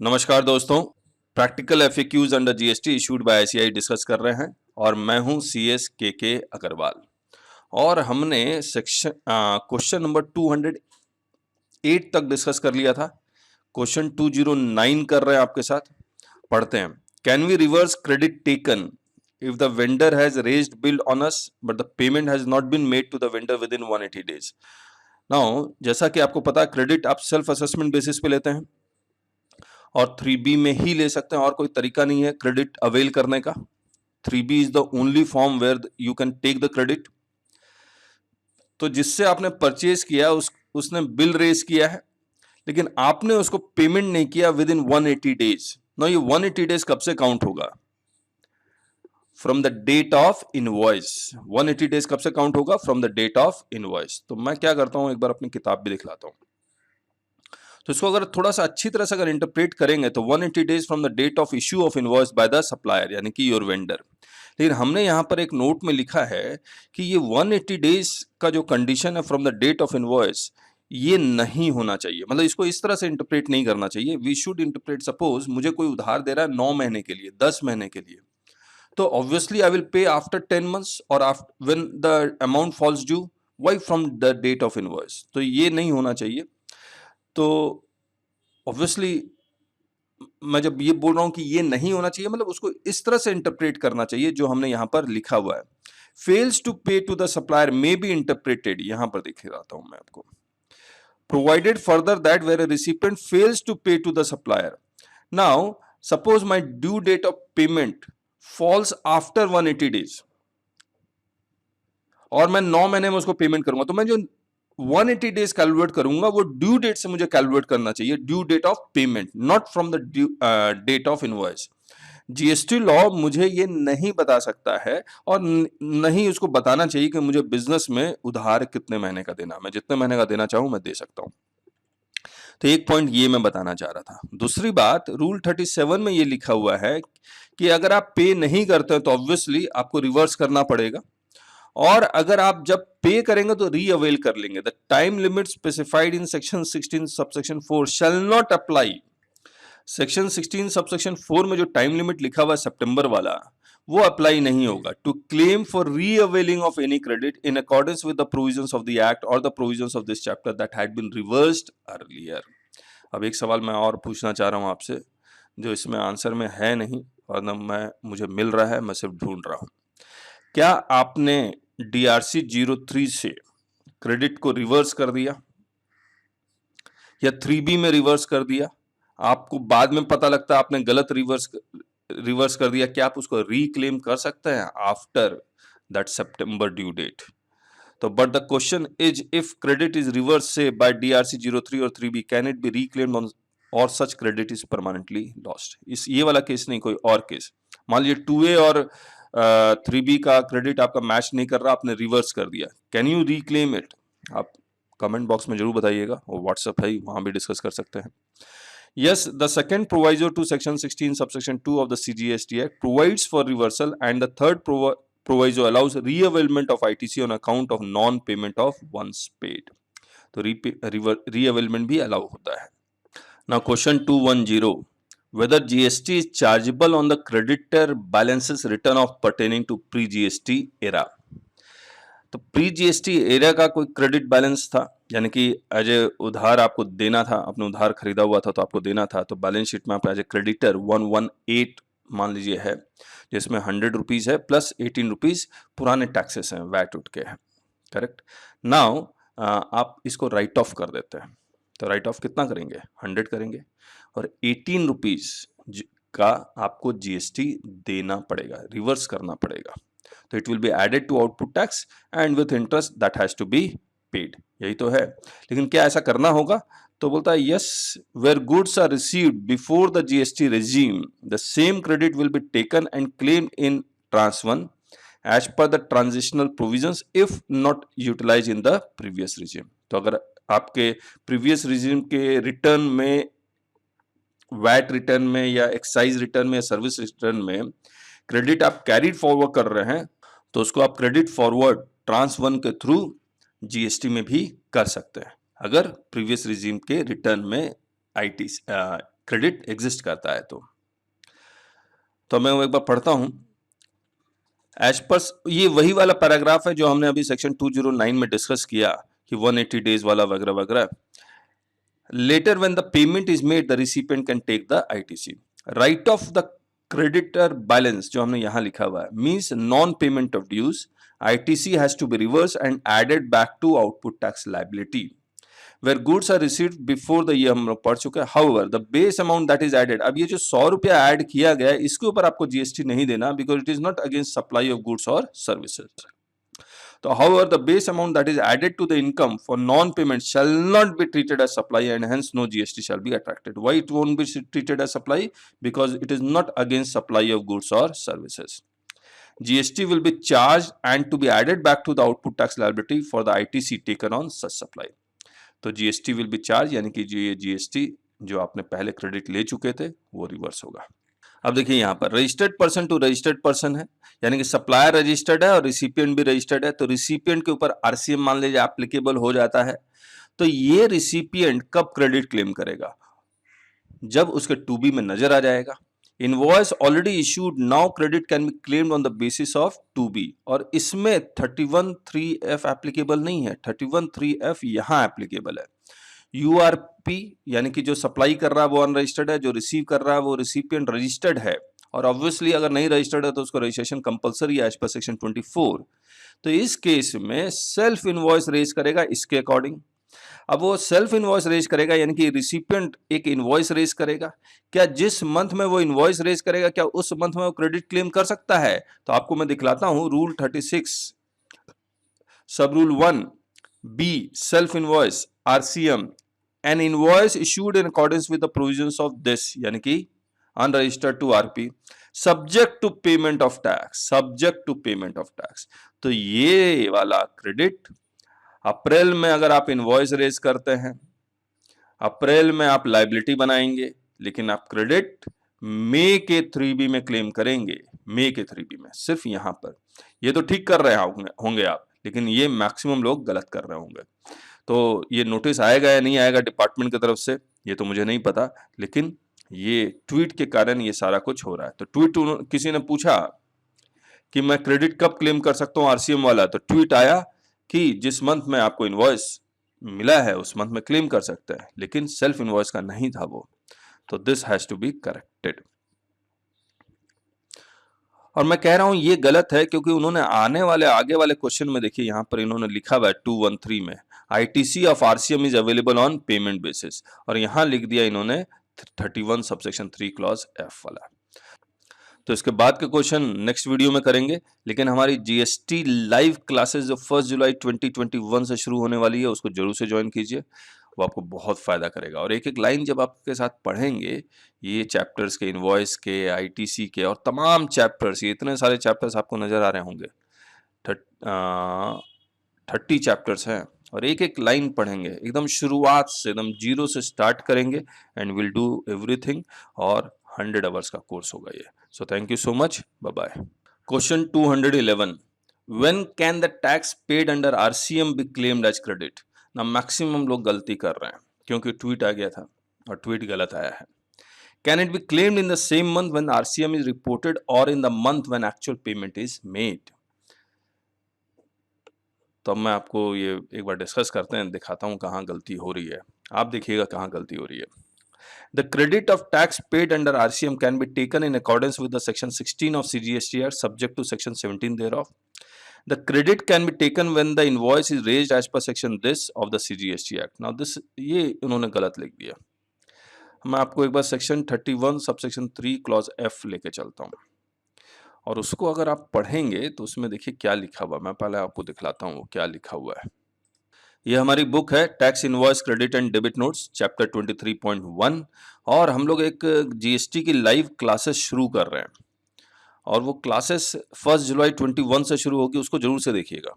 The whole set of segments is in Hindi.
नमस्कार दोस्तों, practical FAQs under GST issued by ICAI discuss कर रहे हैं और मैं हूं सीएस के अग्रवाल। और हमने सेक्शन क्वेश्चन नंबर 208 तक डिस्कस कर लिया था। क्वेश्चन 209 कर रहे हैं आपके साथ, पढ़ते हैं। Can we reverse credit taken if the vendor has raised bill on us but the payment has not been made to the vendor within 180 days? Now, जैसा कि आपको पता है, क्रेडिट आप सेल्फ असेसमेंट बेसिस पे लेते हैं और 3B में ही ले सकते हैं, और कोई तरीका नहीं है क्रेडिट अवेल करने का। 3B is the only form where you can take the credit. तो जिससे आपने परचेज किया उसने बिल रेज किया है, लेकिन आपने उसको पेमेंट नहीं किया विद इन 180 डेज। ना ये 180 डेज कब से काउंट होगा? From the date of invoice. 180 days कब से काउंट होगा? From the date of invoice. तो मैं क्या करता हूं, एक बार अपनी किताब भी दिखलाता हूं। तो इसको अगर थोड़ा सा अच्छी तरह से अगर इंटरप्रेट करेंगे तो 180 days from the date of issue of invoice by the supplier, यानी कि योर वेंडर। लेकिन हमने यहां पर एक नोट में लिखा है कि ये 180 डेज का जो कंडीशन है from the date of invoice, ये नहीं होना चाहिए। मतलब इसको इस तरह से इंटरप्रेट नहीं करना चाहिए। वी शुड इंटरप्रेट, सपोज मुझे कोई उधार दे रहा है 9 महीने के लिए, 10 महीने के लिए, तो obviously I will pay after 10 months और after when the amount falls due, why from the date of invoice. तो ये नहीं होना चाहिए। तो ऑब्वियसली मैं जब ये बोल रहा हूं कि ये नहीं होना चाहिए, मतलब उसको इस तरह से इंटरप्रेट करना चाहिए जो हमने यहां पर लिखा हुआ है। Fails to pay to the supplier may be interpreted, यहां पर दिखे रहा हूं मैं आपको, provided further that where a recipient fails to pay to the supplier. Now suppose my due date of payment falls after 180 days और मैं 9 महीने में उसको पेमेंट करूंगा, तो मैं जो 180 डेज कैलकुलेट करूंगा वो ड्यू डेट से मुझे कैलकुलेट करना चाहिए, due date of payment, not from the date of invoice. GST law मुझे ये नहीं बता सकता है और नहीं उसको बताना चाहिए कि मुझे बिजनेस में उधार कितने महीने का देना। मैं जितने महीने का देना चाहूं मैं दे सकता हूं। तो एक पॉइंट ये मैं बताना चाह रहा था। दूसरी बात, रूल 37 में ये लिखा हुआ है कि अगर आप पे नहीं करते तो ऑब्वियसली आपको रिवर्स करना पड़ेगा, और अगर आप जब पे करेंगे तो री अवेल कर लेंगे। The time limit specified in section 16 subsection 4 shall not apply. Section 16 subsection 4 में जो टाइम लिमिट लिखा हुआ है सितंबर वाला, वो अप्लाई नहीं होगा to claim for re availing of any credit in accordance with the provisions of the act और the provisions of this chapter that had been reversed earlier. अब एक सवाल मैं और पूछना चाह रहा हूं आपसे, जो इसमें आंसर में है नहीं और न मुझे मिल रहा है, मैं सिर्फ ढूंढ रहा हूं। क्या आपने DRC 03 से क्रेडिट को रिवर्स कर दिया या 3B में रिवर्स कर दिया? आपको बाद में पता लगता है आपने गलत रिवर्स कर दिया, क्या आप उसको रीक्लेम कर सकते हैं after that September due date? तो but the question is, if credit is reverse से बाय DRC 03 और 3B, can it be reclaimed on और such credit is permanently lost? इस ये वाला केस नहीं, कोई और केस। मान लीजिए 2A और 3B का क्रेडिट आपका मैच नहीं कर रहा, आपने रिवर्स कर दिया, कैन यू रिक्लेम इट? आप कमेंट बॉक्स में जरूर बताइएगा, और व्हाट्सएप है, वहां भी डिस्कस कर सकते हैं। Yes, the second proviso to section 16 subsection 2 of the CGST Act provides for reversal, and the third proviso allows reavailment of ITC on account of non-payment of once paid. तो reavailment भी allow होता है। Now question 210, whether GST is chargeable on the creditor balances written off pertaining to pre-GST era. तो प्री जीएसटी एरिया का कोई क्रेडिट बैलेंस था, यानी कि एज ए उधार आपको देना था, अपने उधार खरीदा हुआ था तो आपको देना था, तो बैलेंस शीट में आप एज ए क्रेडिटर 118 मान लीजिए है, जिसमें 100 रुपीज है प्लस 18 रुपीज पुराने टैक्सेस हैं, वैट उठ के है, करेक्ट। नाउ आप इसको राइट ऑफ कर देते हैं, तो राइट ऑफ कितना करेंगे? 100 करेंगे, और 18 रुपीज का आपको जीएसटी देना पड़ेगा, रिवर्स करना पड़ेगा। तो it will be added to output tax and with interest that has to be paid. यही तो है, लेकिन क्या ऐसा करना होगा? तो बोलता है yes, where goods are received before the GST regime the same credit will be taken and claimed in trans 1 as per the transitional provisions if not utilise in the previous regime. तो अगर आपके प्रीवियस रेजिम के रिटर्न में, वैट रिटर्न में या एक्साइज रिटर्न में या सर्विस रिटर्न में क्रेडिट आप कैरीड फॉरवर्ड कर रहे हैं, तो उसको आप क्रेडिट फॉरवर्ड ट्रांस 1 के थ्रू जीएसटी में भी कर सकते हैं, अगर प्रीवियस रिजीम के रिटर्न में क्रेडिट एग्जिस्ट करता है। तो मैं वो एक बार पढ़ता हूं। एज पर, ये वही वाला पैराग्राफ है जो हमने अभी सेक्शन 209 में डिस्कस किया कि 180 डेज वाला वगैरह वगैरह। Later when the payment is made the recipient can take the ITC. Write off the creditor balance जो हमने यहां लिखा हुआ है means non payment of dues, ITC has to be reverse and added back to output tax liability where goods are received before the year, हम लोग पढ़ चुके हैं। However, the base amount that is added, अब ये जो 100 रुपया ऐड किया गया है इसके ऊपर आपको जीएसटी नहीं देना, because it is not against supply of goods or services. तो however, the base amount that is added to the income for non-payment shall not be treated as supply and hence no GST shall be attracted. Why it won't be treated as supply? Because it is not against supply of goods or services. GST will be charged and to be added back to the output tax liability for the ITC taken on such supply. तो जीएसटी विल बी चार्ज, यानी कि जो ये जीएसटी जो आपने पहले क्रेडिट ले चुके थे वो रिवर्स होगा। अब देखिए यहाँ पर registered person to registered person है, यानी कि सप्लायर रजिस्टर्ड है और रिसिपिएंट भी रजिस्टर्ड है। तो रिसिपिएंट के ऊपर आरसीएम मान लीजिए एप्लीकेबल हो जाता है। तो ये रिसिपिएंट कब क्रेडिट क्लेम करेगा? जब उसके टूबी में नजर आ जाएगा invoice already issued, now credit can be claimed on the basis of 2B। और इसमें 31(3)(f एप्लीकेबल नहीं है, 31(3)(f यहाँ एप्लीकेबल है। यूआरपी यानी कि जो सप्लाई कर रहा है वो अनरजिस्टर्ड है, जो रिसीव कर रहा है वो रिसिपिएंट रजिस्टर्ड है, और ऑब्वियसली अगर नहीं रजिस्टर्ड है तो उसको रजिस्ट्रेशन कंपलसरी है एज पर सेक्शन 24। तो इस केस में सेल्फ इनवॉइस रेज करेगा इसके अकॉर्डिंग। अब वो सेल्फ इनवॉइस रेज करेगा यानी कि रिसिपिएंट एक इनवॉइस रेज करेगा। क्या जिस मंथ में वो इनवॉइस रेज करेगा क्या उस मंथ में वो क्रेडिट क्लेम कर सकता है? तो आपको मैं दिखलाता हूं rule 36 sub rule 1B self invoice RCM an invoice issued in accordance with the provisions of this, यानी कि unregistered to RP, subject to payment of tax, subject to payment of tax. तो ये वाला क्रेडिट अप्रैल में अगर आप इनवॉइस रेज करते हैं, अप्रैल में आप लायबिलिटी बनाएंगे, लेकिन आप क्रेडिट मई के 3B में क्लेम करेंगे, मई के 3B में। सिर्फ यहां पर ये तो ठीक कर रहे होंगे आप, लेकिन ये मैक्सिमम लोग गलत कर रहे होंगे। तो ये नोटिस आएगा या नहीं आएगा डिपार्टमेंट की तरफ से ये तो मुझे नहीं पता, लेकिन ये ट्वीट के कारण ये सारा कुछ हो रहा है। तो ट्वीट किसी ने पूछा कि मैं क्रेडिट कब क्लेम कर सकता हूं आरसीएम वाला, तो ट्वीट आया कि जिस मंथ में आपको इनवॉइस मिला है उस मंथ में क्लेम कर सकते हैं, लेकिन सेल्फ इनवॉइस का नहीं था वो। तो this has to be corrected. और मैं कह रहा हूं ये गलत है क्योंकि उन्होंने आगे वाले क्वेश्चन में देखिए यहां पर इन्होंने लिखा हुआ है 213 में ITC of RCM is available on payment basis, और यहां लिख दिया इन्होंने 31 सबसेक्शन 3 क्लॉज एफ वाला। तो इसके बाद के क्वेश्चन नेक्स्ट वीडियो में करेंगे, लेकिन हमारी जीएसटी लाइव क्लासेस जो 1 जुलाई 2021 से शुरू होने वाली है उसको जरूर से ज्वाइन कीजिए, वो आपको बहुत फायदा करेगा। और एक एक लाइन जब आपके साथ पढ़ेंगे ये चैप्टर्स के, इनवॉइस के, आईटीसी के और तमाम चैप्टर्स, ये इतने सारे चैप्टर्स आपको नजर आ रहे होंगे, 30 चैप्टर्स हैं, और एक एक लाइन पढ़ेंगे एकदम शुरुआत से, एकदम जीरो से स्टार्ट करेंगे एंड विल डू एवरीथिंग, और 100 आवर्स का कोर्स होगा ये। So thank you so much. Bye bye. Question 211. When can the tax paid under RCM be claimed as credit? ना मैक्सिमम लोग गलती कर रहे हैं क्योंकि ट्वीट आ गया था और ट्वीट गलत आया है। Can it be claimed in the same month when RCM is reported or in the month when actual payment is made? तो अब मैं आपको ये एक बार डिस्कस करते हैं, दिखाता हूं कहां गलती हो रही है, आप देखिएगा कहां गलती हो रही है। The credit of tax paid under RCM can be taken in accordance with the section 16 of CGST Act subject to section 17 thereof. The credit can be taken when the invoice is raised as per section this of the CGST Act. Now this ये उन्होंने गलत लिख दिया। मैं आपको एक बार सेक्शन 31 सबसेक्शन 3 क्लॉज F लेके चलता हूँ, और उसको अगर आप पढ़ेंगे तो उसमें देखिए क्या लिखा हुआ, मैं पहले आपको दिखलाता हूँ वो क्या लिखा हुआ है। ये हमारी बुक है tax invoice credit and debit notes chapter 23.1, और हम लोग एक जीएसटी की लाइव क्लासेस शुरू कर रहे हैं, और वो क्लासेस 1 जुलाई 21 से शुरू होगी, उसको जरूर से देखिएगा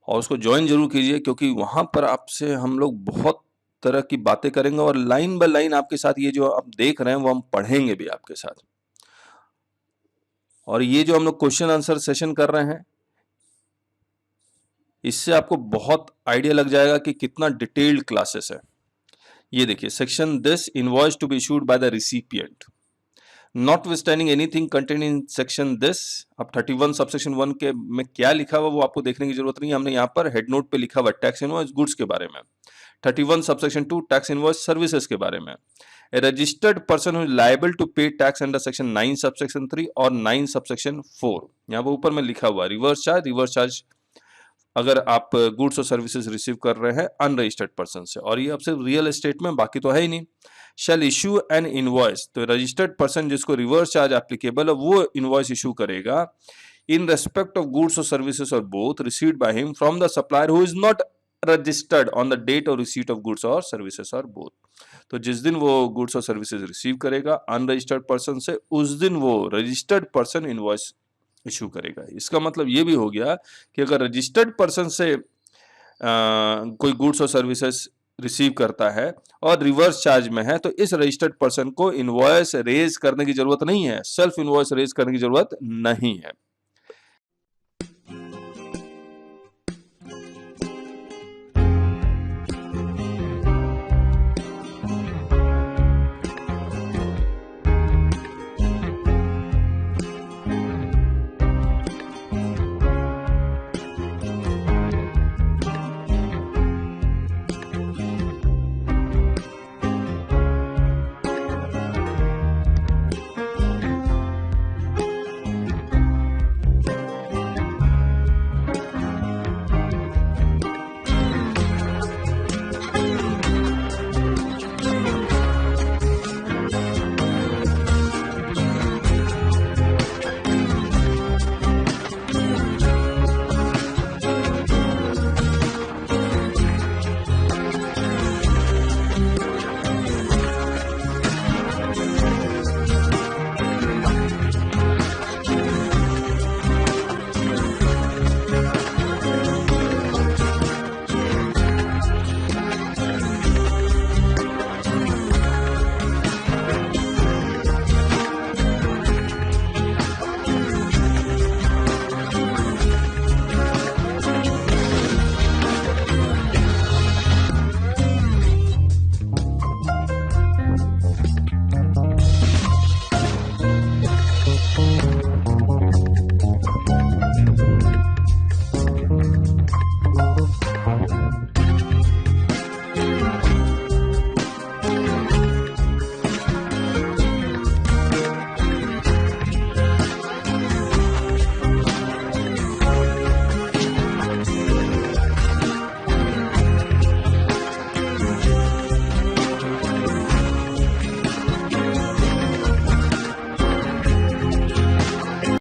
और उसको ज्वाइन जरूर कीजिए, क्योंकि वहां पर आपसे हम लोग बहुत तरह की बातें करेंगे और लाइन बाय लाइन आपके साथ ये जो आप देख रहे हैं वो हम पढ़ेंगे भी आपके साथ। और ये जो हम लोग क्वेश्चन आंसर सेशन कर रहे हैं इससे आपको बहुत आइडिया लग जाएगा कि कितना डिटेल्ड क्लासेस है। ये देखिए section this invoice to be issued by the recipient notwithstanding anything contain in section this. अब 31 सबसेक्शन 1 के में क्या लिखा हुआ वो आपको देखने की जरूरत नहीं है, हमने यहाँ पर हेड नोट पे लिखा हुआ टैक्स इनवॉइस गुड्स के बारे में। 31 सबसेक्शन 2 टैक्स इनवॉइस सर्विसेज के बारे में। A registered person who is liable to pay tax under section 9 subsection 3 और 9 subsection 4, यहाँ पर ऊपर में लिखा हुआ रिवर्स चार्ज अगर आप गुड्स और सर्विसेज रिसीव कर रहे हैं अनरजिस्टर्ड पर्सन से, और ये अब सिर्फ रियल एस्टेट में, बाकी तो है ही नहीं। शैल इशू एन इनवॉइस, तो रजिस्टर्ड पर्सन जिसको रिवर्स चार्ज एप्लीकेबल है वो इनवॉइस इशू करेगा इन रेस्पेक्ट ऑफ गुड्स और सर्विसेज और both received by him from the supplier who is not registered on the date of receipt of goods और सर्विसेज और बोथ। तो जिस दिन वो गुड्स और सर्विसेज रिसीव करेगा अनरजिस्टर्ड पर्सन से, उस दिन वो रजिस्टर्ड पर्सन इनवॉइस इशू करेगा। इसका मतलब ये भी हो गया कि अगर रजिस्टर्ड पर्सन से कोई गुड्स और सर्विसेज रिसीव करता है और रिवर्स चार्ज में है, तो इस रजिस्टर्ड पर्सन को इनवॉइस रेज करने की जरूरत नहीं है, सेल्फ इनवॉइस रेज करने की जरूरत नहीं है।